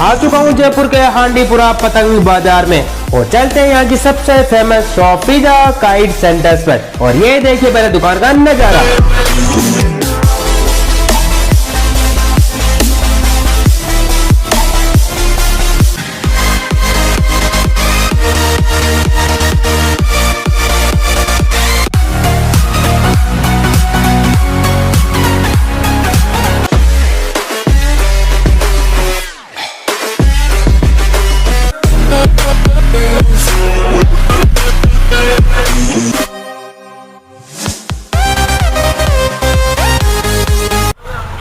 आ चुका हूँ जयपुर के हांडीपुरा पतंग बाजार में और चलते हैं यहाँ की सबसे फेमस शॉप फिजा काइट सेंटर्स पर। और ये देखिए मेरे दुकान का नजारा।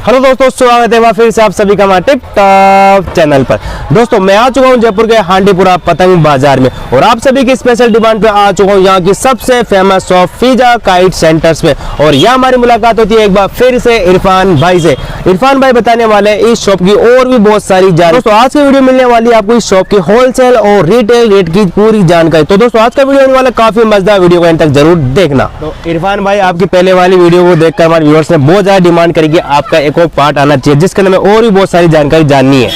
हेलो दोस्तों, स्वागत है फिर से आप सभी का हमारे टिप टॉप चैनल पर। दोस्तों मैं आ चुका हूं जयपुर के हांडीपुरा पतंग बाजार में और आप सभी की स्पेशल डिमांड पे आ चुका हूं यहाँ की सबसे फेमस शॉप फिजा काइट सेंटर्स पे। और यहाँ हमारी मुलाकात होती है एक बार फिर से इरफान भाई से। इरफान भाई बताने वाले हैं इस शॉप की और भी बहुत सारी जानकारी। दोस्तों आज की वीडियो मिलने वाली है आपको इस शॉप की होलसेल और रिटेल रेट की पूरी जानकारी। तो दोस्तों आज का वीडियो होने वाला काफी मजेदार, वीडियो को एंड तक जरूर देखना। तो इरफान भाई आपकी पहले वाली वीडियो को देखकर हमारे व्यूअर्स ने बहुत ज्यादा डिमांड करी कि आपका एक और पार्ट आना चाहिए जिसके लिए हमें और भी बहुत सारी जानकारी जाननी है।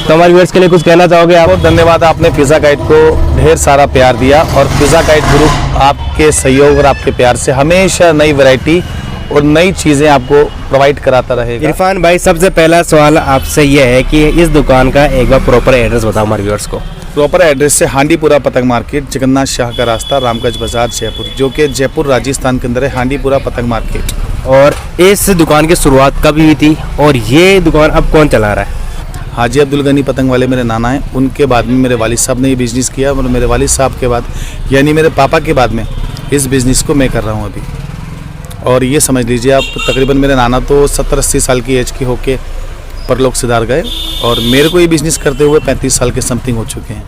तो हमारे व्यूअर्स के लिए कुछ कहना चाहोगे आप? बहुत धन्यवाद, आपने फिजा काइट को ढेर सारा प्यार दिया और फिजा काइट ग्रुप आपके सहयोग और आपके प्यार से हमेशा नई वैरायटी और नई चीजें आपको प्रोवाइड कराता रहेगा। इरफान भाई सबसे पहला सवाल आपसे यह है कि इस दुकान का एक बार प्रॉपर एड्रेस बताओ हमारे व्यूअर्स को। प्रॉपर एड्रेस से हांडीपुरा पतंग मार्केट, जगन्नाथ शाह का रास्ता, रामगंज बाजार, जयपुर, जो कि जयपुर राजस्थान के अंदर है। हांडीपुरा पतंग मार्केट। और इस दुकान की शुरुआत कब हुई थी और ये दुकान अब कौन चला रहा है? हाजी अब्दुल गनी पतंग वाले मेरे नाना हैं, उनके बाद में मेरे वालिद साहब ने ये बिज़नेस किया और मेरे वालिद साहब के बाद यानी मेरे पापा के बाद में इस बिज़नेस को मैं कर रहा हूँ अभी। और ये समझ लीजिए आप, तकरीबन मेरे नाना तो 70-80 साल की एज के होके परलोक सिधार गए और मेरे को ये बिज़नेस करते हुए 35 साल के समथिंग हो चुके हैं।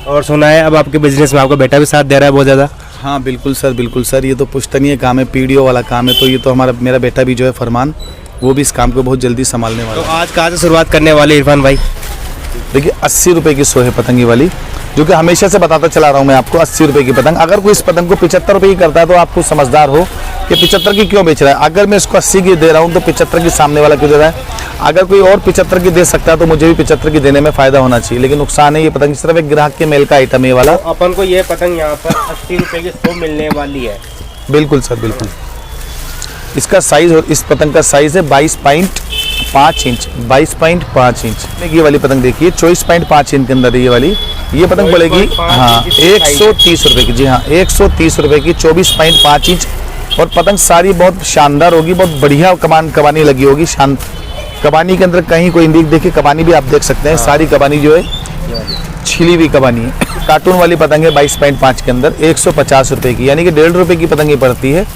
और सुना है अब आपके बिजनेस में आपका बेटा भी साथ दे रहा है बहुत ज़्यादा? हाँ बिल्कुल सर, बिल्कुल सर, ये तो पुश्तनीय काम है, पीढ़ियों वाला काम है। तो ये तो मेरा बेटा भी जो है फरमान, वो भी इस काम को बहुत जल्दी संभालने वाला। तो आज कहाँ से शुरुआत करने वाले इरफान भाई? देखिए 80 रुपये की 100 है पतंगी वाली, जो कि हमेशा से बताता चला रहा हूँ मैं आपको। 80 रुपये की पतंग, अगर कोई इस पतंग को 75 रुपये की करता है तो आपको समझदार हो कि 75 की क्यों बेच रहा है। अगर मैं इसको 80 की दे रहा हूँ तो 75 की सामने वाला क्यों दे रहा है? अगर कोई और 75 की दे सकता है तो मुझे भी 75 की देने में फायदा होना चाहिए। लेकिन नुकसान है, ये पतंग सिर्फ एक ग्राहक के मेल का आइटम है ये वाला। तो अपन को ये पतंग यहाँ पर 80 रुपये की 100 मिलने वाली है। बिल्कुल सर, बिल्कुल। इसका साइज और इस पतंग का साइज है 22.5 इंच, 22.5 इंच। ये वाली पतंग देखिए 24.5 इंच के अंदर है ये वाली। ये पतंग पड़ेगी हाँ 130 रुपये की। जी हाँ 130 रुपये की 24.5 इंच। और पतंग सारी बहुत शानदार होगी, बहुत बढ़िया कबानी लगी होगी। कबानी के अंदर कहीं कोई देखिए, कबानी भी आप देख सकते हैं, सारी कबानी जो है छिली हुई कबानी है। कार्टून वाली पतंग है 22.5 के अंदर 150 रुपये की, यानी कि 1.5 रुपये की पतंग ही पड़ती है।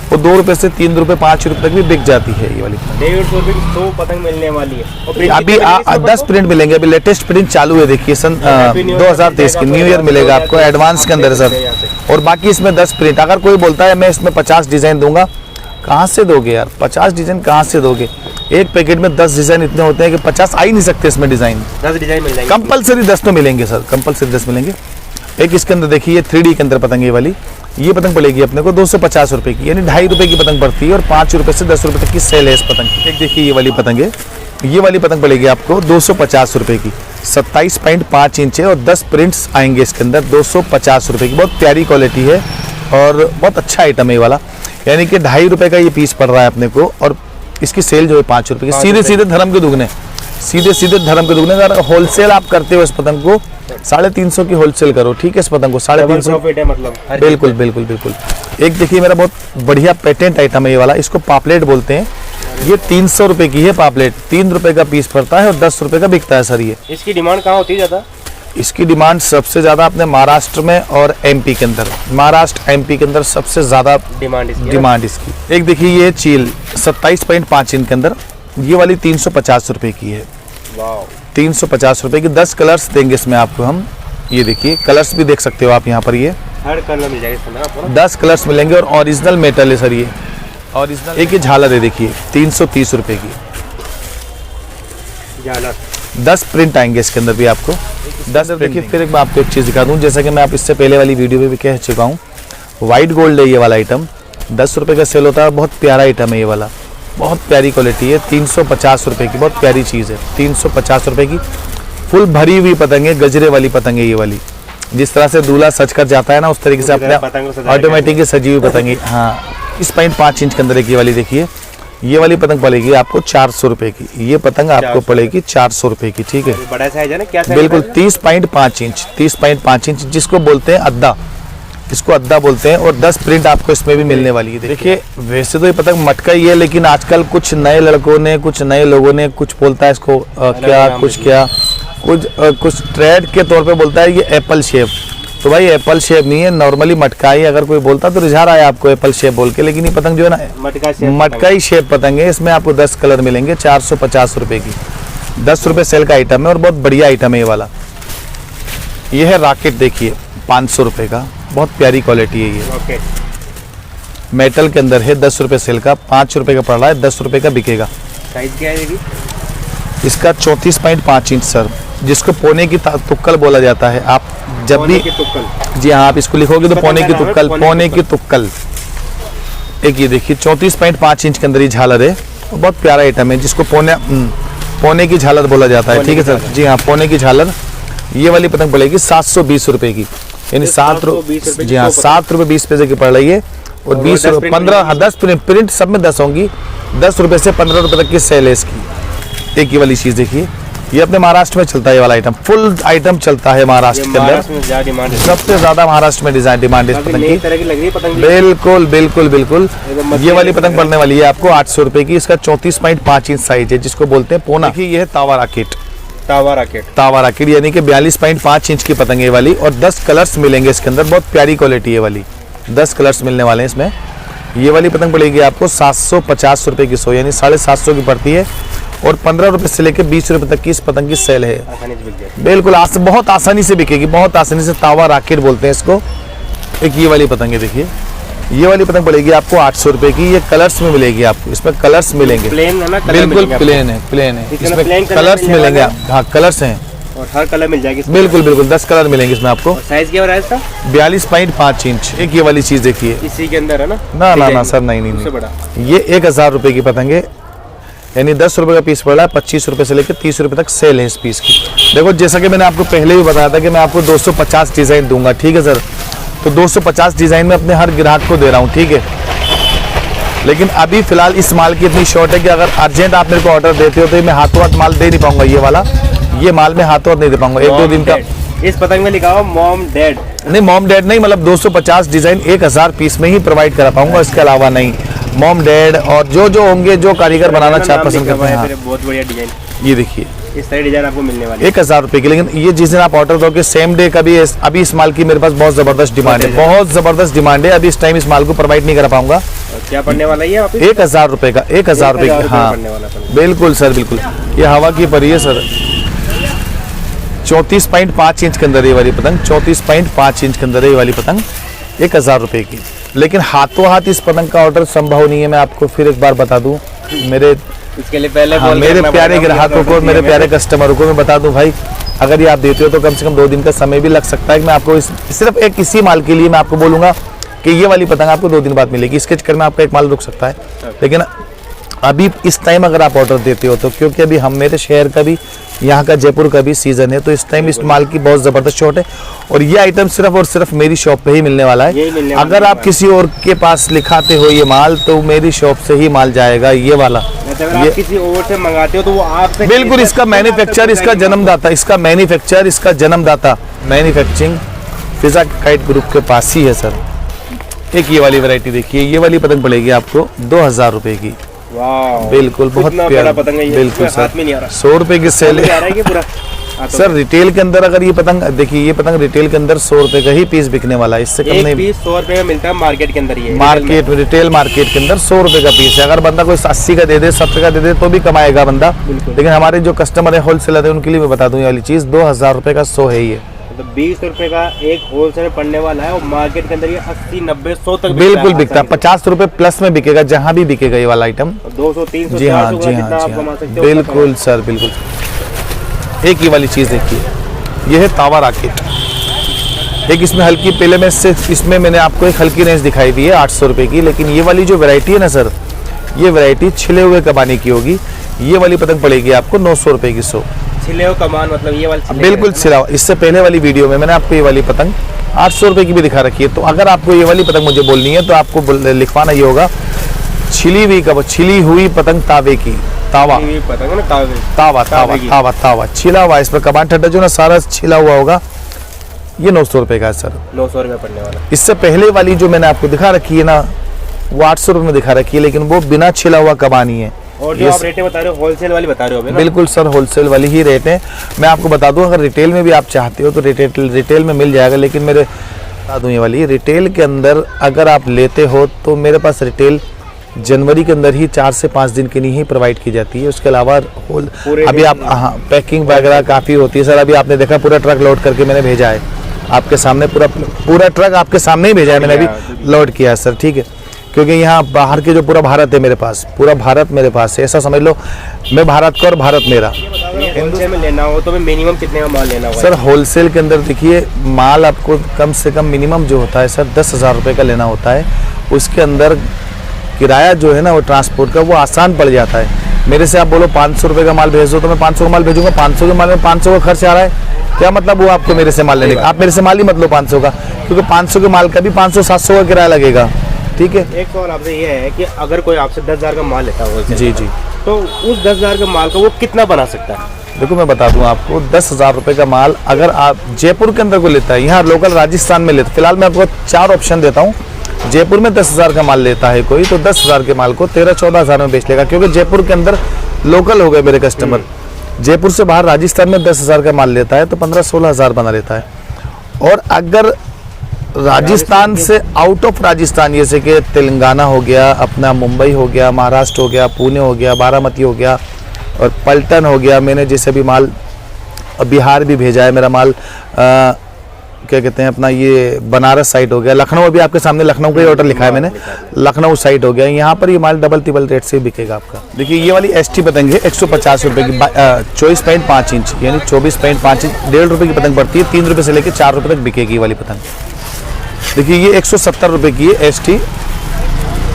वो 2 रुपये से 3 रुपये 5 रुपये तक भी बिक जाती है ये वाली। 1.5 रुपये की 100 पतंग मिलने वाली है। अभी 10 प्रिंट मिलेंगे, अभी लेटेस्ट प्रिंट चालू है। देखिए सन 2023 की न्यू ईयर मिलेगा आपको एडवांस के अंदर सर। और बाकी इसमें 10 प्रिंट। अगर कोई बोलता है मैं इसमें 50 डिज़ाइन दूंगा, कहाँ से दोगे यार? 50 डिज़ाइन कहाँ से दोगे? एक पैकेट में 10 डिज़ाइन इतने होते हैं कि 50 आ ही नहीं सकते इसमें डिज़ाइन। 10 डिज़ाइन मिल जाएंगे, कंपलसरी 10 तो मिलेंगे सर, कंपलसरी 10 मिलेंगे। एक इसके अंदर देखिए 3D के अंदर पतंग ये वाली, ये पतंग पड़ेगी अपने को 250 रुपये की, यानी 2.5 रुपये की पतंग पड़ती है और 5 रुपये से 10 रुपये तक की सेल है इस पतंग की। एक देखिए ये वाली पतंग है, ये वाली पतंग पड़ेगी आपको 250 रुपये की, 27.5 इंच है और 10 प्रिंट्स आएंगे इसके अंदर 250 रुपये की। बहुत प्यारी क्वालिटी है और बहुत अच्छा आइटम है ये वाला, यानी कि 2.5 रुपये का ये पीस पड़ रहा है अपने को। और इसकी सेल जो है 5 रुपये की। सीधे सीधे धर्म के दुगने, सीधे सीधे धर्म के दुगने। अगर होलसेल आप करते हो इस पतंग को 350 की होलसेल करो, ठीक है? इस पतंग को 350 मतलब बिल्कुल बिल्कुल बिल्कुल। एक देखिए मेरा बहुत बढ़िया पेटेंट आइटम है ये वाला, इसको पापलेट बोलते हैं। ये 300 रुपये की है पापलेट, 3 रुपये का पीस पड़ता है और 10 रुपये का बिकता है सर ये। इसकी डिमांड कहाँ होती है ज़्यादा? इसकी डिमांड सबसे ज़्यादा अपने महाराष्ट्र में और MP के अंदर, महाराष्ट्र MP के अंदर सबसे ज़्यादा डिमांड इसकी। एक देखिए ये चील 27.5 इंच के अंदर, ये वाली 350 रुपये की है। 350 रुपये की 10 कलर्स देंगे इसमें आपको हम। ये देखिए कलर्स भी देख सकते हो आप यहाँ पर, ये हर कलर मिल जाएगा, 10 कलर्स मिलेंगे और ओरिजिनल मेटल है सर ये, ओरिजिनल। एक ये झालर है देखिए 330 रुपये की झालर, 10 प्रिंट आएंगे इसके अंदर भी आपको 10। देखिए फिर एक मैं आपको एक चीज़ दिखा दूँ, जैसा कि मैं आप इससे पहले वाली वीडियो में भी कह चुका हूँ, वाइट गोल्ड है ये वाला आइटम, 10 रुपये का सेल होता है। बहुत प्यारा आइटम है ये वाला, बहुत प्यारी क्वालिटी है, 350 रुपए की, बहुत प्यारी चीज़ है, 350 रुपए की। फुल भरी हुई पतंग है, गजरे वाली पतंग है ये वाली। जिस तरह से दूल्हा सज कर जाता है ना, उस तरीके से अपने ऑटोमेटिक सजी हुई पतंग है। हाँ, इस 5 इंच के अंदर एक ये वाली देखिए, ये वाली पतंग पड़ेगी आपको 400 रुपए की। ये पतंग आपको पड़ेगी 400 रुपए की, ठीक है। बड़ा साइज है ना, क्या साइज? बिल्कुल 30.5 इंच, 30.5 इंच, जिसको बोलते हैं अद्दा, इसको अद्दा बोलते हैं। और 10 प्रिंट आपको इसमें भी मिलने वाली है। देखिए वैसे तो ये पतंग मटका ही है, लेकिन आजकल कुछ नए लड़कों ने, कुछ नए लोगों ने कुछ बोलता है इसको कुछ ट्रेड के तौर पे बोलता है ये एप्पल शेप। तो भाई एप्पल शेप नहीं है, नॉर्मली मटका ही। अगर कोई बोलता तो रिझा रहा है आपको एप्पल शेप बोल के, लेकिन ये पतंग जो है ना मटका ही शेप पतंग है। इसमें आपको 10 कलर मिलेंगे, 450 रुपए की, 10 रुपए सेल का आइटम है और बहुत बढ़िया आइटम है ये वाला। ये है रॉकेट, देखिए 500 रुपए का, बहुत प्यारी क्वालिटी है ये। मेटल के अंदर है, 10 रुपए सेल का, 5 रुपए का पड़ रहा है, 10 रुपए का बिकेगा। साइज क्या है ये? इसका 34.5 इंच सर, जिसको पौने की तुक्कल बोला जाता है। आप जब भी जी हाँ, आप इसको लिखोगे तो पौने की तुक्कल, पौने की तुक्कल। एक ये देखिए 34.5 इंच के अंदर ये झालर है, बहुत प्यारा आइटम है, जिसको पौने की झालर बोला जाता है, ठीक है सर। जी हाँ, पौने की झालर। ये वाली पतंग पड़ेगी 720 रुपए की, यानी 7 रुपए, जी हाँ 7 रुपए 20 पैसे की पड़ रही है। और 20 रुपये 15, 10 प्रिंट सब में 10 होंगी, 10 रुपए से 15 रुपए तक की सेल है इसकी। एक ये वाली चीज देखिए, ये अपने महाराष्ट्र में चलता है ये वाला आइटम, फुल आइटम चलता है महाराष्ट्र के अंदर, सबसे ज्यादा महाराष्ट्र में डिजाइन डिमांड है इस पतंग की। बिल्कुल बिल्कुल बिल्कुल। ये वाली पतंग पड़ने वाली है आपको 800 रुपए की। इसका 34.5 इंच साइज है, जिसको बोलते हैं पोना। देखिए ये है तावा राकेट, यानी कि 42.5 इंच की पतंग है वाली। और 10 कलर्स मिलेंगे इसके अंदर, बहुत प्यारी क्वालिटी है वाली, 10 कलर्स मिलने वाले हैं इसमें। ये वाली पतंग पड़ेगी आपको 750 रुपए की 100, यानी 750 की पड़ती है। और 15 रुपए से लेकर 20 रुपए तक की इस पतंग की सेल है। बिल्कुल बहुत आसानी से बिकेगी, बहुत आसानी से। तावा राकेट बोलते हैं इसको। एक ये वाली पतंग है, देखिए ये वाली पतंग पड़ेगी आपको 800 रुपए की। ये कलर्स में मिलेगी आपको, इसमें कलर्स मिलेंगे। प्लेन है ना? बिल्कुल प्लेन है, इसमें कलर्स मिलेंगे। हाँ कलर्स हैं, और हर कलर मिल जाएगी। बिल्कुल 10 कलर मिलेंगे इसमें आपको। साइज क्या हो रहा है इसका? 42.5 इंच। एक ये वाली चीज देखिए, इसी के अंदर है ना? ना सर, नहीं। ये 1000 रुपए की पतंग है, यानी 10 रुपए का पीस पड़ रहा है। 25 रुपए से लेकर 30 रुपए तक सेल है इस पीस की। देखो जैसा कि मैंने आपको पहले भी बताया था कि मैं आपको 250 डिजाइन दूंगा, ठीक है सर। तो 250 डिजाइन में अपने हर ग्राहक को दे रहा हूँ, ठीक है। लेकिन अभी फिलहाल इस माल की इतनी शॉर्ट है कि अगर अर्जेंट आप मेरे को ऑर्डर देते हो तो मैं हाथों हाथ माल दे नहीं पाऊंगा। ये माल में हाथों हाथ नहीं दे पाऊंगा, 1-2 दिन का। इस पतंग में लिखा हुआ मॉम डैड नहीं, मॉम डैड नहीं, मतलब 250 डिजाइन 1000 पीस में ही प्रोवाइड करा पाऊंगा, इसके अलावा नहीं। मॉम डैड और जो होंगे, जो कारीगर बनाना चाह पसंद करते हैं। बहुत बढ़िया डिजाइन, ये देखिए इस तरह डिजाइन आपको मिलने वाली है 1000 रुपए की। लेकिन ये जिस दिन आप ऑर्डर दोगे सेम डे का भी, अभी इस माल की मेरे पास बहुत जबरदस्त डिमांड है, बहुत जबरदस्त डिमांड है। अभी इस टाइम इस माल को प्रोवाइड नहीं कर पाऊंगा। क्या पड़ने वाला है? 1000 रुपए का, 1000 रुपए की। हाँ बिल्कुल सर, बिल्कुल। ये हवा की परी है सर। 34.5 इंच के अंदर ये वाली पतंग, 34.5 इंच के अंदर ये वाली पतंग 1000 रुपए की। लेकिन हाथों हाथ इस पतंग का ऑर्डर संभव नहीं है। मैं आपको फिर एक बार बता दूं, इसके लिए पहले मेरे प्यारे ग्राहकों को, मेरे प्यारे कस्टमरों को मैं बता दूं भाई, अगर ये आप देते हो तो कम से कम 2 दिन का समय भी लग सकता है कि मैं आपको सिर्फ एक इसी माल के लिए मैं आपको बोलूंगा कि ये वाली पतंग आपको 2 दिन बाद मिलेगी। इसके चक्कर में आपका एक माल रुक सकता है। लेकिन अभी इस टाइम अगर आप ऑर्डर देते हो तो, क्योंकि अभी मेरे शहर का भी, यहाँ का जयपुर का भी सीजन है, तो इस टाइम इस माल की बहुत जबरदस्त शॉर्ट है। और ये आइटम सिर्फ और सिर्फ मेरी शॉप पे ही मिलने वाला है। अगर आप किसी और के पास लिखाते हो ये माल तो मेरी शॉप से ही माल जाएगा। ये वाला ये किसी और से मंगाते हो तो वो आपसे बिल्कुल, इसका मैन्युफैक्चर, इसका जन्मदाता, इसका मैन्युफैक्चर, इसका जन्मदाता मैन्युफैक्चरिंग फिजा काइट ग्रुप के पास ही है सर। एक ये वाली वैरायटी देखिए, ये वाली पतंग पड़ेगी आपको 2000 रुपए की। बिल्कुल बहुत प्यारा पतंग है। बिल्कुल सर, 100 रुपए की सेल है सर। रिटेल के अंदर अगर ये पतंग देखिए, ये पतंग रिटेल के अंदर 100 रुपए का ही पीस बिकने वाला है, इससे कम नहीं। पीस 100 रुपए में मिलता है मार्केट के अंदर। ये मार्केट में, रिटेल मार्केट के अंदर 100 रुपए का पीस है। अगर बंदा कोई 80 का दे दे, 70 का दे दे तो भी कमाएगा बंदा। लेकिन हमारे जो कस्टमर है, होलसेलर है, उनके लिए मैं बता दूं ये वाली चीज 2000 रुपए का 100 है। ये तो 20 रुपए का एक होलसेल में पड़ने वाला है और मार्केट के अंदर ये 80, 90, 100 तक बिल्कुल बिकता है। 50 रुपए प्लस में बिकेगा, जहाँ भी बिकेगा ये वाला आइटम। 200, 300, जी हाँ, जी हाँ, बिल्कुल सर, बिल्कुल। एक ये वाली चीज देखिए, ये है तावा राकेट। एक इसमें हल्की, पहले में सिर्फ इसमें मैंने आपको एक हल्की रेंज दिखाई दी है 800 रुपए की। लेकिन ये वाली जो वैरायटी है ना सर, ये वैरायटी छिले हुए कबानी की होगी। ये वाली पतंग पड़ेगी आपको 900 रुपए की 100। छिले हुए कमान मतलब ये वाली बिल्कुल छिला हुआ। इससे पहले वाली वीडियो में मैंने आपको ये वाली पतंग 800 रुपए की भी दिखा रखी है। तो अगर आपको ये वाली पतंग मुझे बोलनी है तो आपको लिखवाना ये होगा छिली हुई पतंग तावे की, तावा पतंग ना तावे, तावा तावा तावा तावा छिला हुआ। इस पर कबान ठड्डा जो ना सारा छिला हुआ होगा। ये 900 रुपए का है सर, 900 रुपए पड़ने वाला। इससे पहले वाली जो मैंने आपको दिखा रखी है ना वो 800 रुपए में दिखा रखी है, लेकिन वो बिना छिला हुआ कबानी है। और जो आप रेटें बता रहे हो होलसेल वाली बता रहे हो ना? बिल्कुल सर, होलसेल वाली ही रेट है। मैं आपको बता दूं अगर रिटेल में भी आप चाहते हो तो रिटेल में मिल जाएगा, लेकिन मेरे बता दूं ये वाली रिटेल के अंदर अगर आप लेते हो तो मेरे पास रिटेल जनवरी के अंदर ही 4 से 5 दिन के लिए ही प्रोवाइड की जाती है। उसके अलावा अभी आप हाँ पैकिंग वगैरह काफ़ी होती है सर। अभी आपने देखा पूरा ट्रक लोड करके मैंने भेजा है आपके सामने, पूरा ट्रक आपके सामने ही भेजा है मैंने, अभी लोड किया है सर। ठीक है, क्योंकि यहाँ बाहर के जो पूरा भारत है मेरे पास, पूरा भारत मेरे पास है, ऐसा समझ लो मैं भारत का और भारत मेरा। होलसेल में लेना हो तो मिनिमम कितने का माल लेना होगा सर? होलसेल के अंदर देखिए माल आपको कम से कम मिनिमम जो होता है सर 10,000 रुपये का लेना होता है। उसके अंदर किराया जो है ना वो ट्रांसपोर्ट का वो आसान पड़ जाता है। मेरे से आप बोलो 500 रुपये का माल भेज दो तो मैं 500 का माल भेजूंगा। 500 के माल में 500 का खर्च आ रहा है, क्या मतलब वो आपको मेरे से माल लेने का? आप मेरे से माल ही मत लो 500 का, क्योंकि 500 के माल का भी 500-700 का किराया लगेगा। ठीक है। एक सवाल आपसे ये है कि अगर कोई आपसे 10,000 का माल लेता है जी जी, तो उस 10,000 के माल का वो कितना बना सकता है? देखो मैं बता दूं आपको, 10,000 रुपये का माल अगर आप जयपुर के अंदर को लेता है, यहाँ लोकल राजस्थान में लेता, फिलहाल मैं आपको 4 ऑप्शन देता हूँ। जयपुर में 10,000 का माल लेता है कोई तो 10,000 के माल को 13-14 हज़ार में बेच लेगा, क्योंकि जयपुर के अंदर लोकल हो गए मेरे कस्टमर। जयपुर से बाहर राजस्थान में 10,000 का माल लेता है तो 15-16 हज़ार बना लेता है। और अगर राजस्थान से आउट ऑफ राजस्थान जैसे कि तेलंगाना हो गया, अपना मुंबई हो गया, महाराष्ट्र हो गया, पुणे हो गया, बारामती हो गया और पलटन हो गया, मैंने जैसे भी माल बिहार भी भेजा है मेरा माल, क्या कहते हैं अपना ये बनारस साइड हो गया, लखनऊ अभी आपके सामने लखनऊ का ही ऑर्डर लिखा है मैंने, लखनऊ साइड हो गया। यहाँ पर ये माल डबल टिबल रेट से बिकेगा आपका। देखिए ये वाली एसटी पतंग है 150 रुपये की, 24.5 इंच यानी 24.5 इंच, 1.5 रुपये की पतंग पड़ती है। 3 रुपये से लेकर 4 रुपये तक बिकेगी ये वाली पतंग। देखिए ये 170 रुपये की है एसटी,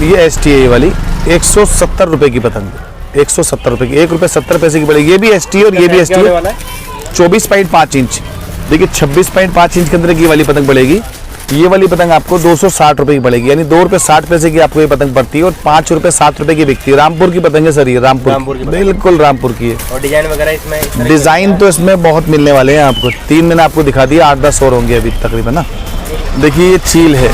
ये एसटी है ये वाली 170 रुपये की पतंग, 170 रुपये की, 1 रुपये 70 पैसे की पड़ेगी। ये भी एसटी और ये भी एसटी है, 24.5 इंच। देखिए 26.5 इंच के अंदर की वाली पतंग पड़ेगी। ये वाली पतंग आपको 260 रुपये की पड़ेगी, यानी 2 रुपये 60 पैसे की आपको ये पतंग पड़ती है और 5 रुपये 7 रुपये की बिकती है। रामपुर की पतंग है सर, ये रामपुर की, बिल्कुल रामपुर की है। और डिजाइन वगैरह इसमें? डिजाइन तो इसमें बहुत मिलने वाले हैं आपको, 3 मैंने आपको दिखा दिया, 8-10 और होंगे अभी तकरीबन ना। देखिए ये चील है,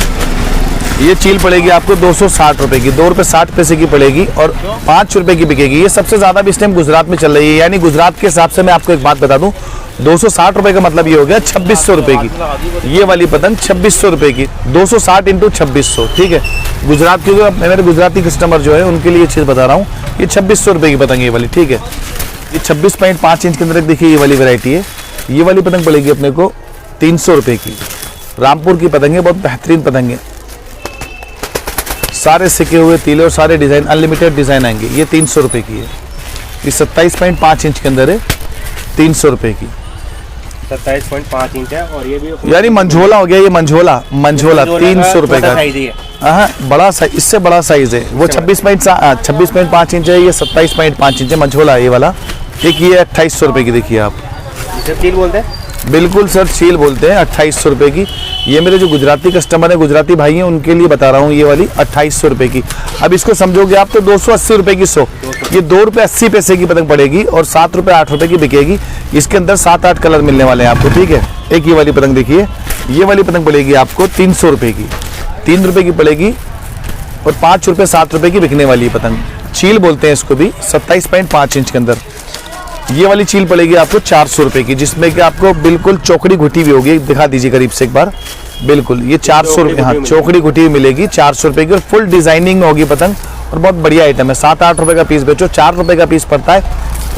ये चील पड़ेगी आपको 260 रुपये की, 2 रुपये 60 पैसे की पड़ेगी और 5 रुपये की बिकेगी। ये सबसे ज़्यादा भी इस टाइम गुजरात में चल रही है, यानी गुजरात के हिसाब से मैं आपको एक बात बता दूं, 260 रुपये का मतलब ये हो गया 2600 रुपये की। ये वाली पतंग 2600 रुपये की, 260 इंटू 2600, ठीक है। गुजरात के जो मेरे गुजराती कस्टमर जो है उनके लिए ये चीज़ बता रहा हूँ, ये 2600 रुपये की पतंग ये वाली, ठीक है। ये 26.5 इंच के अंदर देखिए ये वाली वैरायटी है, ये वाली पतंग पड़ेगी अपने को 300 रुपये की। रामपुर की पतंग है, बहुत बेहतरीन पतंग है, सारे सिके हुए तीले और सारे डिज़ाइन, अनलिमिटेड डिज़ाइन आएंगे। ये 300 रुपये की है, ये 27.5 इंच के अंदर है, 300 रुपये की। 27.5 इंच है और ये भी यानी मंझोला हो गया, ये मंझोला 300 रुपये का। हाँ बड़ा साइज, इससे बड़ा साइज है वो 26.5 इंच है, ये 27.5 इंच है मंझोला ये वाला। एक ये 2800 रुपये की, देखिए आप, चील बोलते हैं? बिल्कुल सर चील बोलते हैं, 2800 रुपये की। ये मेरे जो गुजराती कस्टमर है, गुजराती भाई हैं, उनके लिए बता रहा हूँ, ये वाली 2800 रुपये की। अब इसको समझोगे आप तो 280 रुपये की 100, ये 2 रुपये 80 पैसे की पतंग पड़ेगी और 7 रुपये 8 रुपये की बिकेगी। इसके अंदर 7-8 कलर मिलने वाले हैं आपको, ठीक है। एक ये वाली पतंग देखिए, ये वाली पतंग पड़ेगी आपको 300 रुपये की, 3 रुपये की पड़ेगी और 5 रुपये 7 रुपये की बिकने वाली पतंग, चील बोलते हैं इसको भी, 27.5 इंच के अंदर। ये वाली चील पड़ेगी आपको 400 रुपये की, जिसमें कि आपको बिल्कुल चौकड़ी घुटी भी होगी, दिखा दीजिए करीब से एक बार। बिल्कुल ये 400 रुपये, हाँ चौकड़ी घुटी हुई मिलेगी 400 रुपये की और फुल डिजाइनिंग होगी पतंग और बहुत बढ़िया आइटम है। 7-8 रुपये का पीस बेचो, 4 रुपये का पीस पड़ता है,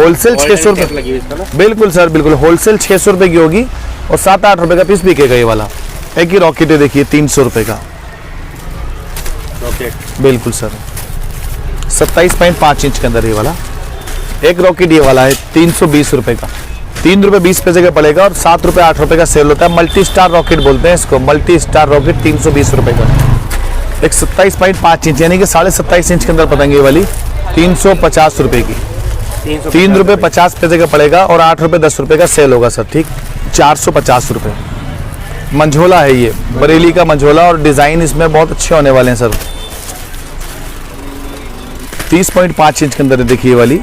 होलसेल 600 रुपये। बिल्कुल सर बिल्कुल, होलसेल 600 रुपये की होगी और 7-8 रुपये का पीस बिकेगा ये वाला। एक ही रॉकेट है देखिए 300 रुपये का, बिल्कुल सर 27.5 इंच के अंदर ये वाला। एक रॉकेट ये वाला है 320 रुपये का, 3 रुपये 20 पैसे का पड़ेगा और 7 रुपये 8 रुपये का सेल होता है। मल्टी स्टार रॉकेट बोलते हैं इसको, मल्टी स्टार रॉकेट 320 रुपये का। एक 27.5 इंच यानी कि 27.5 इंच के अंदर पतंग ये वाली 350 रुपए की, 3 रुपये 50 पैसे का पड़ेगा और 8 रुपये 10 रुपये का सेल होगा सर, ठीक। 450 रुपये मंझोला है ये, बरेली का मंझोला, और डिज़ाइन इसमें बहुत अच्छे होने वाले हैं सर। 30.5 इंच के अंदर है, देखिए ये वाली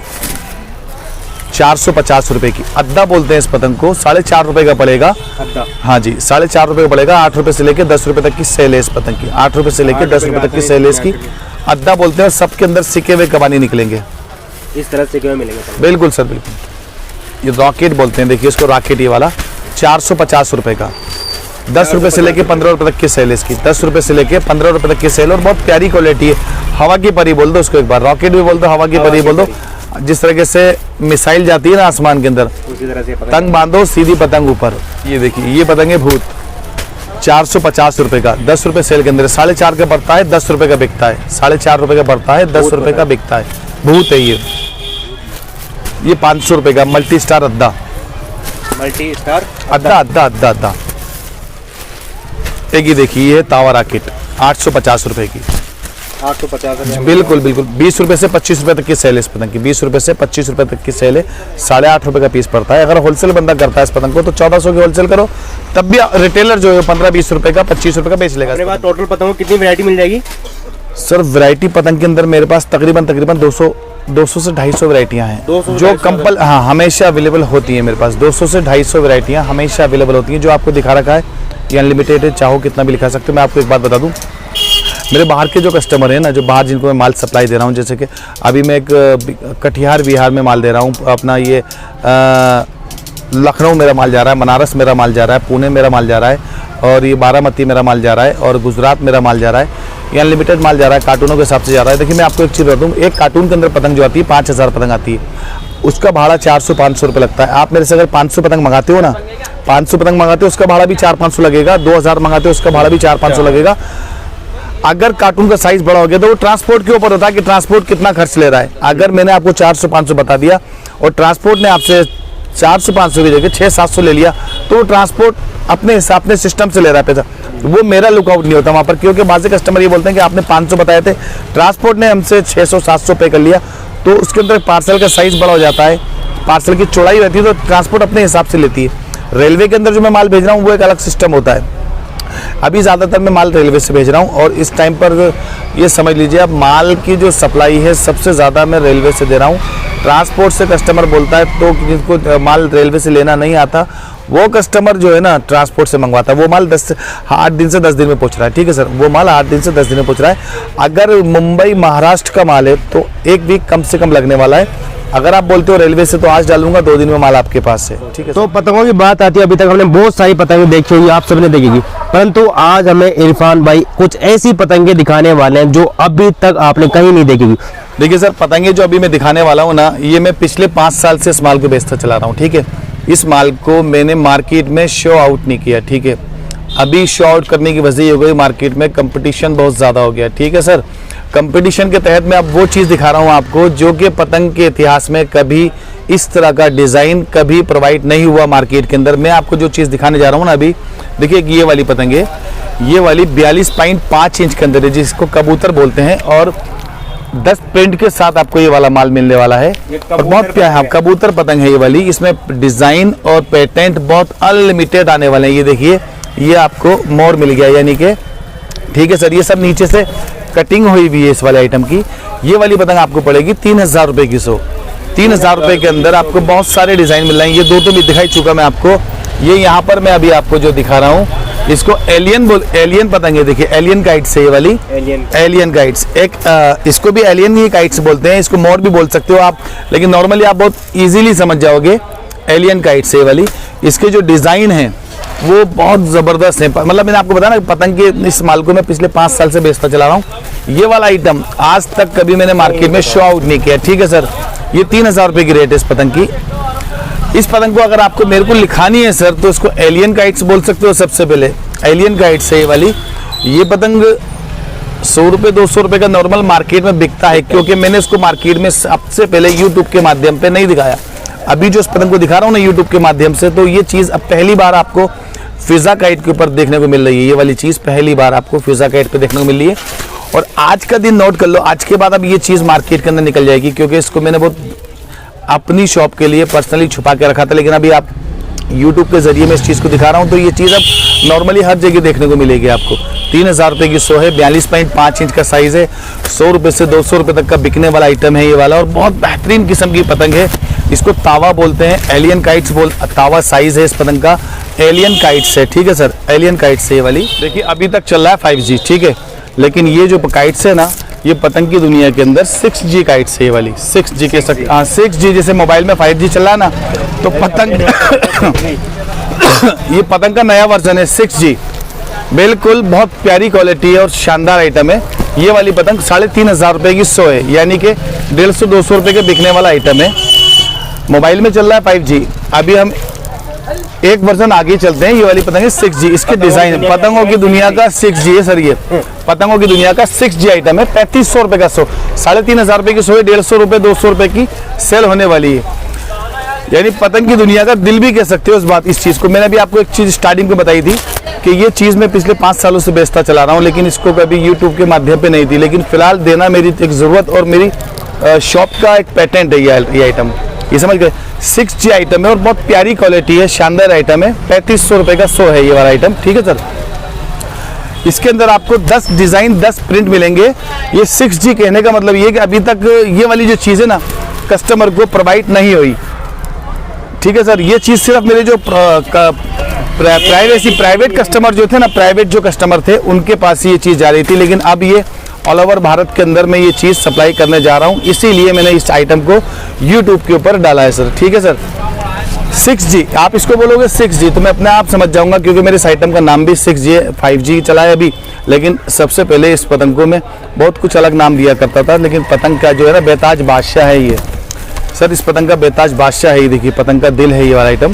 450 रुपए की, अद्दा बोलते हैं इस पतंग को। 4.5 रुपए का पड़ेगा, हाँ जी 4.5 रुपए का पड़ेगा। 8 रुपए से लेकर 10 रुपए तक की सेल है इस पतंग की, 8 रुपए से लेकर 10 रुपए तक की सेल है इसकी। अद्दा बोलते हैं, और सबके अंदर सिके हुए कबानी निकलेंगे, इस तरह से क्यों मिलेंगे? बिल्कुल सर बिल्कुल। ये रॉकेट बोलते हैं, देखिए इसको रॉकेट, ये वाला 450 रुपए का। 10 रुपए से लेके 15 रुपए तक की सेल है इसकी, 10 रुपए से लेके 15 रुपए तक की सेल, और बहुत प्यारी क्वालिटी है। हवा की परी बोल दो उसको एक बार, रॉकेट भी बोल दो, हवा की परी बोल दो। जिस तरीके से मिसाइल जाती है ना आसमान के अंदर, उसी तरह से पतंग बांधो सीधी पतंग ऊपर। ये देखिए ये पतंग है भूत, 450 रुपए का, 10 रुपए सेल के अंदर। 4.5 का पड़ता है, 10 रुपए का बिकता है। 4.5 रुपए का पड़ता है, 10 रुपए का बिकता है। भूत है ये 500 रुपए का मल्टी स्टार अद्दा, मल्टी स्टार अद्दा अद्दा अद्दा अद्दा। एक ये देखिए ये तावा रॉकेट 850 रुपए की, 850। बिल्कुल बिल्कुल। 20 रुपए से 25 रुपए तक की सेल है इस पतंग की, 20 रुपए से 25 रुपए तक की सेल है। 8.5 रुपए का पीस पड़ता है। अगर होलसेल बंदा करता है इस पतंग को तो 1400 की होलसेल करो, तब भी रिटेलर जो है 15-20 रुपए का 25 रुपए का बेच लेगा। अपने पास टोटल पतंगों की कितनी वैरायटी मिल जाएगी सर? वैरायटी पतंग के अंदर मेरे पास तकरीबन 200 से 250 वैरायटियाँ हैं जो कंपल हाँ हमेशा अवेलेबल होती हैं मेरे पास। 200 से 250 वैरायटियाँ हमेशा अवेलेबल होती हैं। जो आपको दिखा रखा है ये अनलिमिटेड है, चाहो कितना भी लिखा सकते हो। मैं आपको एक बात बता दूं, मेरे बाहर के जो कस्टमर हैं ना, जो बाहर जिनको मैं माल सप्लाई दे रहा हूँ, जैसे कि अभी मैं एक कटिहार बिहार में माल दे रहा हूँ, अपना ये लखनऊ मेरा माल जा रहा है, बनारस मेरा माल जा रहा है, पुणे मेरा माल जा रहा है, और ये बारामती मेरा माल जा रहा है, और गुजरात मेरा माल जा रहा है। ये अनलिमिटेड माल जा रहा है, कार्टूनों के हिसाब से जा रहा है। देखिए मैं आपको एक चीज़ बता दूँ, एक कार्टून के अंदर पतंग जो आती है 5000 पतंग आती है, उसका भाड़ा 400-500 रुपये लगता है। आप मेरे से अगर 500 पतंग मंगाते हो ना, 500 पतंग मंगाते हो उसका भाड़ा भी 400-500 लगेगा। 2000 मंगाते हो उसका भाड़ा भी 400-500 लगेगा। अगर कार्टून का साइज बड़ा हो गया तो वो ट्रांसपोर्ट के ऊपर होता है कि ट्रांसपोर्ट कितना खर्च ले रहा है। अगर मैंने आपको 400-500 बता दिया और ट्रांसपोर्ट ने आपसे 400-500 की जगह 600-700 ले लिया, तो वो ट्रांसपोर्ट अपने हिसाब अपने सिस्टम से ले रहा है पैसा, वो मेरा लुकआउट नहीं होता वहाँ पर। क्योंकि बाज़ कस्टमर ये बोलते हैं कि आपने 500 बताए थे, ट्रांसपोर्ट ने हमसे 600-700 पे कर लिया, तो उसके अंदर पार्सल का साइज़ बड़ा हो जाता है, पार्सल की चौड़ाई रहती है, तो ट्रांसपोर्ट अपने हिसाब से लेती है। रेलवे के अंदर जो मैं माल भेज रहा हूँ वो एक अलग सिस्टम होता है। अभी ज़्यादातर मैं माल रेलवे से भेज रहा हूँ, और इस टाइम पर ये समझ लीजिए अब माल की जो सप्लाई है सबसे ज़्यादा मैं रेलवे से दे रहा हूँ। ट्रांसपोर्ट से कस्टमर बोलता है, तो जिनको माल रेलवे से लेना नहीं आता वो कस्टमर जो है ना ट्रांसपोर्ट से मंगवाता है। वो माल 8 दिन से 10 दिन में पहुँच रहा है, ठीक है सर, वो माल 8 दिन से 10 दिन में पहुँच रहा है। अगर मुंबई महाराष्ट्र का माल है तो 1 वीक कम से कम लगने वाला है। अगर आप बोलते हो रेलवे से तो आज डालूंगा, 2 दिन में माल आपके पास है, ठीक है। तो पतंगों की बात आती है, अभी तक हमने बहुत सारी पतंगें देखी होगी, आप सबने देखी, परंतु आज हमें इरफान भाई कुछ ऐसी पतंगें दिखाने वाले हैं जो अभी तक आपने कहीं नहीं देखी। देखिए सर, पतंगे जो अभी मैं दिखाने वाला हूँ ना, ये मैं पिछले 5 साल से इस माल को बेचता चला रहा हूँ, ठीक है। इस माल को मैंने मार्केट में शो आउट नहीं किया, ठीक है। अभी शो आउट करने की वजह ये हो गई, मार्केट में कंपटीशन बहुत ज़्यादा हो गया, ठीक है सर। कंपटीशन के तहत मैं अब वो चीज़ दिखा रहा हूँ आपको जो कि पतंग के इतिहास में कभी इस तरह का डिज़ाइन कभी प्रोवाइड नहीं हुआ मार्केट के अंदर। मैं आपको जो चीज़ दिखाने जा रहा हूँ ना अभी, देखिए ये वाली पतंग है, ये वाली 42.5 इंच के अंदर है, जिसको कबूतर बोलते हैं, और 10 प्रिंट के साथ आपको ये वाला माल मिलने वाला है। और बहुत प्यारा कबूतर पतंग है ये वाली, इसमें डिज़ाइन और पेटेंट बहुत अनलिमिटेड आने वाले हैं। ये देखिए ये आपको मोर मिल गया, यानी कि ठीक है सर। ये सब नीचे से कटिंग हुई भी है इस वाले आइटम की। ये वाली पतंग आपको पड़ेगी 3000 रुपये की। 3000 रुपये के अंदर आपको बहुत सारे डिज़ाइन मिल रहे हैं। ये 2 तो भी दिखाई चुका मैं आपको। ये यहाँ पर मैं अभी आपको जो दिखा रहा हूँ इसको एलियन पतंग है। देखिए एलियन काइट्स है ये वाली, एलियन काइट्स। एक इसको भी एलियन ही काइट्स बोलते हैं, इसको मोर भी बोल सकते हो आप, लेकिन नॉर्मली आप बहुत ईजिली समझ जाओगे। एलियन काइट्स है ये वाली। इसके जो डिज़ाइन है वो बहुत ज़बरदस्त है। मतलब मैंने आपको बताया ना पतंग के इस माल को मैं पिछले 5 साल से बेचता चला रहा हूँ। ये वाला आइटम आज तक कभी मैंने मार्केट में शो आउट नहीं किया, ठीक है सर। ये 3000 रुपये की रेट है इस पतंग की। इस पतंग को अगर आपको मेरे को लिखानी है सर तो इसको एलियन काइट्स बोल सकते हो। सबसे पहले एलियन काइट्स है ये वाली। ये पतंग 100 रुपये 200 रुपये का नॉर्मल मार्केट में बिकता है, क्योंकि मैंने इसको मार्केट में सबसे पहले यूट्यूब के माध्यम पे नहीं दिखाया। अभी जो इस पतंग को दिखा रहा हूँ ना यूट्यूब के माध्यम से, तो ये चीज़ अब पहली बार आपको फिजा काइट के ऊपर देखने को मिल रही है। ये वाली चीज़ पहली बार आपको फिजा काइट पे देखने को मिल रही है। और आज का दिन नोट कर लो, आज के बाद अब ये चीज़ मार्केट के अंदर निकल जाएगी, क्योंकि इसको मैंने बहुत अपनी शॉप के लिए पर्सनली छुपा के रखा था, लेकिन अभी आप YouTube के जरिए मैं इस चीज़ को दिखा रहा हूँ, तो ये चीज़ अब नॉर्मली हर जगह देखने को मिलेगी आपको। 3000 रुपये की 100 है, 42.5 इंच का साइज़ है, 100 रुपये से 200 रुपये तक का बिकने वाला आइटम है ये वाला, और बहुत बेहतरीन किस्म की पतंग है। इसको तावा बोलते हैं, एलियन काइट्स तावा साइज़ है इस पतंग का, एलियन काइट्स है, ठीक है सर, एलियन काइट्स है ये वाली। देखिए अभी तक चल रहा है 5G, ठीक है, लेकिन ये जो काइट्स है ना, ये पतंग की दुनिया के अंदर 6G काइट्स है ये वाली, 6G के 6G, जैसे मोबाइल में 5G चल रहा है ना, तो पतंग ये पतंग का नया वर्जन है 6G, बिल्कुल बहुत प्यारी क्वालिटी है और शानदार आइटम है। ये वाली पतंग 3500 रुपये की 100 है, यानी कि 150-200 रुपये के बिकने वाला आइटम है। मोबाइल में चल रहा है 5G, अभी हम एक वर्जन आगे चलते हैं। ये वाली पतंग है 6G, इसके डिजाइन पतंगों की दुनिया का 6G है सर, ये पतंगों की दुनिया का 6G आइटम है। 3500 रुपये का 100, 3500 रुपये की 100 है, 150 रुपये 200 रुपये की सेल होने वाली है, यानी पतंग की दुनिया का दिल भी कह सकते हो इस चीज़ को। मैंने अभी आपको एक चीज़ स्टार्टिंग में बताई थी कि ये चीज़ मैं पिछले 5 सालों से बेचता चला रहा हूँ, लेकिन इसको कभी यूट्यूब के माध्यम पे नहीं थी, लेकिन फिलहाल देना मेरी एक ज़रूरत और मेरी शॉप का एक पेटेंट है ये आइटम, ये समझ गए। 6G आइटम है और बहुत प्यारी क्वालिटी है, शानदार आइटम है। 3500 रुपये का 100 है ये वाला आइटम, ठीक है सर। इसके अंदर आपको 10 डिज़ाइन 10 प्रिंट मिलेंगे। ये 6G कहने का मतलब ये कि अभी तक ये वाली जो चीज़ है ना, कस्टमर को प्रोवाइड नहीं हुई, ठीक है सर। ये चीज़ सिर्फ मेरे जो प्राइवेट कस्टमर जो थे ना, प्राइवेट जो कस्टमर थे उनके पास ये चीज़ जा रही थी, लेकिन अब ये ऑल ओवर भारत के अंदर मैं ये चीज़ सप्लाई करने जा रहा हूँ, इसीलिए मैंने इस आइटम को यूट्यूब के ऊपर डाला है सर, ठीक है सर। 6G, आप इसको बोलोगे 6G तो मैं अपने आप समझ जाऊंगा, क्योंकि मेरे इस आइटम का नाम भी 6G है। 5G चला है अभी, लेकिन सबसे पहले इस पतंग को मैं बहुत कुछ अलग नाम दिया करता था, लेकिन पतंग का जो है ना बेताज बादशाह है ये सर, इस पतंग का बेताज बादशाह है ये, देखिए पतंग का दिल है ये वाला आइटम।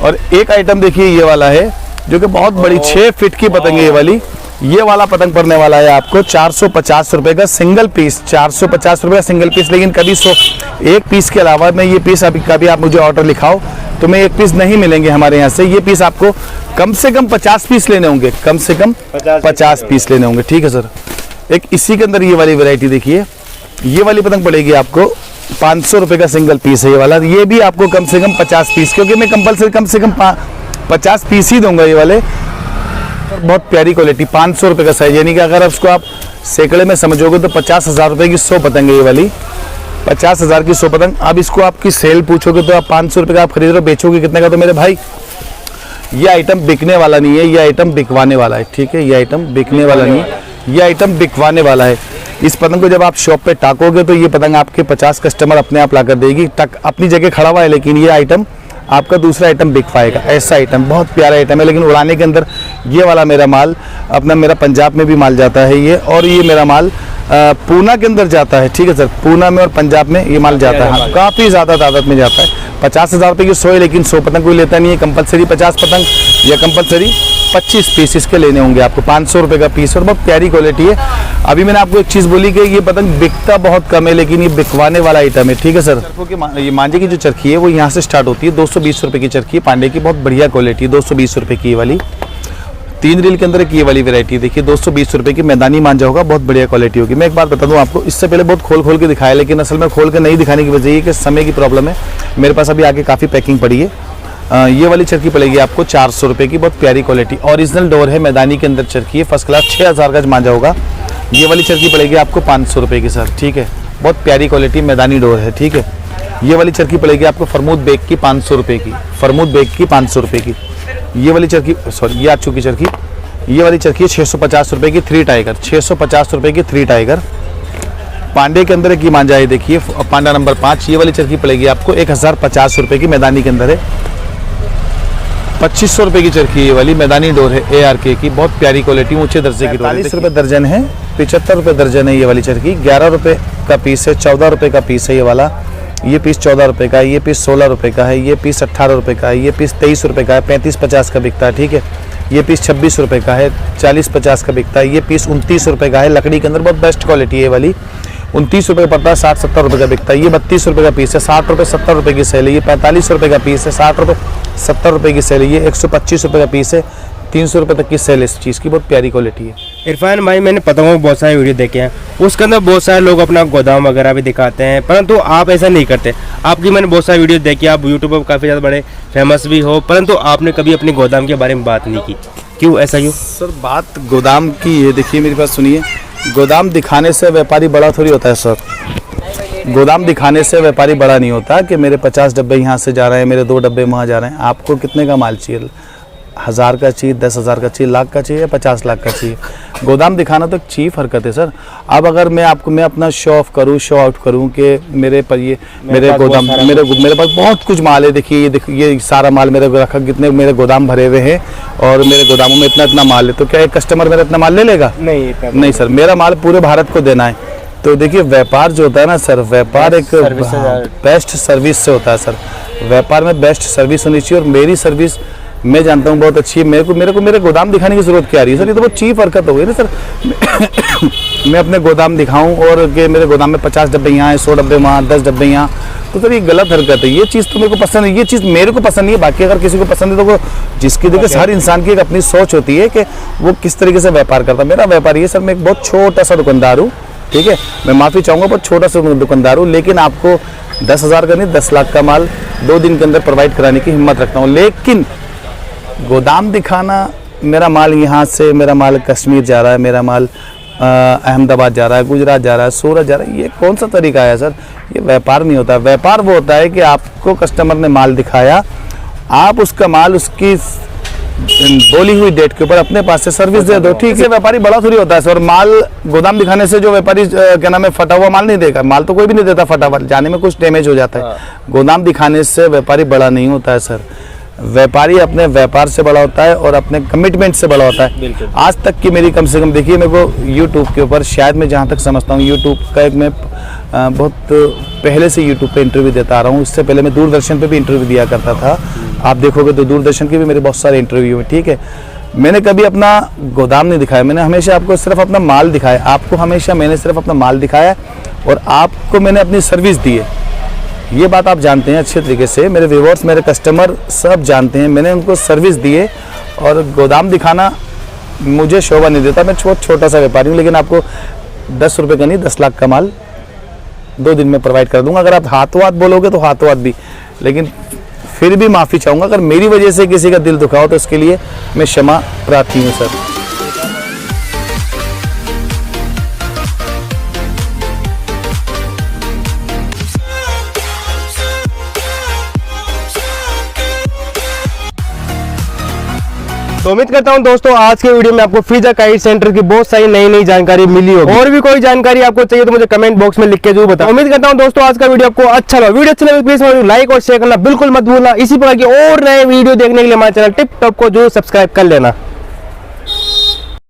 और एक आइटम देखिए ये वाला है, जो कि बहुत बड़ी 6 फीट की पतंग है ये वाली। ये वाला पतंग पड़ने वाला है आपको 450 रुपये का सिंगल पीस, 450 रुपये का सिंगल पीस, लेकिन कभी एक पीस के अलावा मैं ये पीस अभी कभी आप मुझे ऑर्डर लिखाओ तो मैं एक पीस नहीं मिलेंगे हमारे यहाँ से। ये पीस आपको कम से कम 50 पीस लेने होंगे, कम से कम 50 पीस लेने होंगे, ठीक है सर। एक इसी के अंदर ये वाली वैरायटी देखिए, ये वाली पतंग पड़ेगी आपको 500 रुपये का सिंगल पीस है ये वाला। ये भी आपको कम से कम 50 पीस, क्योंकि मैं कंपलसरी कम से कम 50 पीस ही दूंगा ये वाले। बहुत प्यारी क्वालिटी, 500 रुपये का साइज, यानी कि अगर उसको आप सैकड़े में समझोगे तो 50,000 रुपये की 100 पतंग है ये वाली, 50,000 की 100 पतंग। अब इसको आपकी सेल पूछोगे तो आप 500 रुपये का आप खरीद रहे हो, बेचोगे कितने का? तो मेरे भाई ये आइटम बिकने वाला नहीं है, ये आइटम बिकवाने वाला है, ठीक है। ये आइटम बिकने वाला नहीं है, ये आइटम बिकवाने वाला है। इस पतंग को जब आप शॉप पे टाकोगे तो ये पतंग आपके 50 कस्टमर अपने आप ला कर देगी। टक अपनी जगह खड़ा हुआ है, लेकिन ये आइटम आपका दूसरा आइटम बिक पाएगा। ऐसा आइटम बहुत प्यारा आइटम है, लेकिन उड़ाने के अंदर ये वाला मेरा माल अपना, मेरा पंजाब में भी माल जाता है ये, और ये मेरा माल पूना के अंदर जाता है, ठीक है सर। पूना में और पंजाब में ये माल जाता है, काफ़ी ज़्यादा तादाद में जाता है। 50,000 रुपये की 100 है, लेकिन 100 पतंग कोई लेता नहीं है। कंपलसरी 50 पतंग या कंपलसरी 25 पीस इसके लेने होंगे आपको, 500 रुपये का पीस, और बहुत प्यारी क्वालिटी है। अभी मैंने आपको एक चीज़ बोली कि ये पतंग बिकता बहुत कम है, लेकिन ये बिकवाने वाला आइटम है, ठीक है सर। ये मांझे की जो चरखी है वो यहाँ से स्टार्ट होती है, 220 रुपये की चरखी है पांडे की, बहुत बढ़िया क्वालिटी, 220 रुपये की वाली। 3 रील के अंदर एक ये वाली वैरायटी देखिए, 220 रुपये की मैदानी मांझा होगा, बहुत बढ़िया क्वालिटी होगी। मैं एक बात बता दूं आपको, इससे पहले बहुत खोल के दिखाया, लेकिन असल में खोल के नहीं दिखाने की वजह ये कि समय की प्रॉब्लम है। मेरे पास अभी आगे काफ़ी पैकिंग पड़ी है। ये वाली चरखी पड़ेगी आपको 400 रुपये की, बहुत प्यारी क्वालिटी, ओरिजिनल डोर है, मैदानी के अंदर चरखी है, फर्स्ट क्लास, 6000 का मांझा होगा। ये वाली चरखी पड़ेगी आपको 500 रुपये की सर, ठीक है। बहुत प्यारी क्वालिटी मैदानी डोर है, ठीक है। ये वाली चरखी पड़ेगी आपको फरमूद बेग की 500 रुपये की, फरमूद बेग की 500 रुपये की। ये वाली चरखी, सॉरी ये आ चुकी चरखी, ये वाली चरखी है 650 रुपये की 3 टाइगर, 650 रुपये की 3 टाइगर। पांडे के अंदर एक ये मांझा है देखिए, पांडा नंबर 5। ये वाली चरखी पड़ेगी आपको 1050 रुपये की, मैदानी के अंदर है। 2500 रुपये की चरखी ये वाली मैदानी डोर है, ARK की, बहुत प्यारी क्वालिटी, ऊंचे दर्जे की डोर है। 40 रुपये दर्जन है, 75 रुपये दर्जन है ये वाली चरखी। 11 रुपये का पीस है, 14 रुपये का पीस है ये वाला। ये पीस 14 रुपये का है, ये पीस 16 रुपये का है, ये पीस 18 रुपये का है, ये पीस 23 रुपये का है, 35-50 का बिकता है, ठीक है। ये पीस 26 रुपये का है, 40-50 का बिकता है। ये पीस 29 रुपये का है, लकड़ी के अंदर बहुत बेस्ट क्वालिटी है ये वाली, 29 रुपये का पड़ता है, 60-70 रुपये का बिकता है। ये 32 रुपये का पीस है, 60 रुपये 70 रुपये की सेल है। ये 45 रुपये का पीस है, 60 रुपये 70 रुपये की सेल है। ये 125 रुपये का पीस है, 300 रुपये तक की सेल इस चीज़ की, बहुत प्यारी क्वालिटी है। इरफान भाई, मैंने पतंगों के बहुत सारे वीडियो देखे हैं, उसके अंदर बहुत सारे लोग अपना गोदाम वगैरह भी दिखाते हैं, परंतु आप ऐसा नहीं करते। आपकी मैंने बहुत सारे वीडियो देखे, आप यूट्यूब पर काफ़ी ज़्यादा बड़े फेमस भी हो, परंतु आपने कभी अपनी गोदाम के बारे में बात नहीं की, क्यों, ऐसा क्यों? सर बात गोदाम की है, देखिए मेरी बात सुनिए, गोदाम दिखाने से व्यापारी बड़ा थोड़ी होता है सर। गोदाम दिखाने से व्यापारी बड़ा नहीं होता कि मेरे 50 डब्बे यहाँ से जा रहे हैं, मेरे 2 डब्बे वहाँ जा रहे हैं। आपको कितने का माल चाहिए? 1000 का चाहिए, 10,000 का चाहिए, लाख का चाहिए या 50 लाख का चाहिए? गोदाम दिखाना तो एक चीप हरकत है सर। अब अगर मैं अपना शो ऑफ करूँ, शो आउट करूँ कि मेरे पर ये मेरे गोदाम, मेरे पास बहुत कुछ माल है, देखिए ये सारा माल मेरे रखा, कितने मेरे गोदाम भरे हुए हैं और मेरे गोदामों में इतना माल है, तो क्या एक कस्टमर मेरा इतना माल ले लेगा? नहीं सर, मेरा माल पूरे भारत को देना है। तो देखिए व्यापार जो होता है ना सर, व्यापार एक बेस्ट सर्विस से होता है सर। व्यापार में बेस्ट सर्विस होनी चाहिए और मेरी सर्विस मैं जानता हूँ बहुत अच्छी है। मेरे को मेरे गोदाम दिखाने की जरूरत क्या आ रही है सर? ये तो बहुत चीप हरकत हो गई ना सर। मैं अपने गोदाम दिखाऊं और कि मेरे गोदाम में 50 डब्बे यहाँ है, 100 डब्बे वहाँ, 10 डब्बे यहाँ, तो सर ये गलत हरकत है। ये चीज़ तो मेरे को पसंद है, ये चीज़ मेरे को पसंद नहीं है। बाकी अगर किसी को पसंद है तो वो जिसकी, देखिए हर इंसान की एक अपनी सोच होती है कि वो किस तरीके से व्यापार करता है। मेरा व्यापार ये सर, मैं एक बहुत छोटा सा दुकानदार हूँ, ठीक है, मैं माफ़ी चाहूँगा, बहुत छोटा सा दुकानदार हूँ, लेकिन आपको 10,000 का नहीं 10 लाख का माल 2 दिन के अंदर प्रोवाइड कराने की हिम्मत रखता हूँ। लेकिन गोदाम दिखाना, मेरा माल यहाँ से, मेरा माल कश्मीर जा रहा है, मेरा माल अहमदाबाद जा रहा है, गुजरात जा रहा है, सूरत जा रहा है, ये कौन सा तरीका है सर? ये व्यापार नहीं होता। व्यापार वो होता है कि आपको कस्टमर ने माल दिखाया, आप उसका माल उसकी बोली हुई डेट के ऊपर अपने पास से सर्विस दे दो, ठीक है। व्यापारी बड़ा थोड़ी होता है सर। माल गोदाम दिखाने से जो व्यापारी क्या नाम है, फटा हुआ माल नहीं देगा। माल तो कोई भी नहीं देता फटा हुआ, जाने में कुछ डैमेज हो जाता है। गोदाम दिखाने से व्यापारी बड़ा नहीं होता है सर। व्यापारी अपने व्यापार से बड़ा होता है और अपने कमिटमेंट से बड़ा होता है। आज तक की मेरी कम से कम, देखिए मेरे को यूट्यूब के ऊपर, शायद मैं जहाँ तक समझता हूँ, यूट्यूब का एक मैं बहुत पहले से यूट्यूब पे इंटरव्यू देता आ रहा हूँ। इससे पहले मैं दूरदर्शन पे भी इंटरव्यू दिया करता था। आप देखोगे तो दूरदर्शन के भी मेरे बहुत सारे इंटरव्यू हैं, ठीक है। मैंने कभी अपना गोदाम नहीं दिखाया, मैंने हमेशा आपको सिर्फ अपना माल दिखाया। आपको हमेशा मैंने सिर्फ अपना माल दिखाया और आपको मैंने अपनी सर्विस दी है। ये बात आप जानते हैं अच्छे तरीके से, मेरे व्यूअर्स, मेरे कस्टमर सब जानते हैं। मैंने उनको सर्विस दी है और गोदाम दिखाना मुझे शोभा नहीं देता। मैं बहुत छोटा सा व्यापारी हूँ, लेकिन आपको 10 रुपये का नहीं 10 लाख का माल 2 दिन में प्रोवाइड कर दूंगा। अगर आप हाथों हाथ बोलोगे तो हाथों हाथ भी, लेकिन फिर भी माफ़ी चाहूँगा अगर मेरी वजह से किसी का दिल दुखाओ तो इसके लिए मैं क्षमा प्रार्थी हूँ सर। तो उम्मीद करता हूं दोस्तों आज के वीडियो में आपको फिजा काइट सेंटर की बहुत सारी नई जानकारी मिली होगी। और भी कोई जानकारी आपको चाहिए तो मुझे कमेंट बॉक्स में लिख के जरूर बताओ। उम्मीद करता हूं दोस्तों आज का वीडियो आपको अच्छा लगा। वीडियो अच्छा लगे प्लीज लाइक और शेयर करना बिल्कुल मत भूलना। इसी प्रकार की और नए वीडियो देखने के लिए हमारे चैनल टिप टॉप को जरूर सब्सक्राइब कर लेना।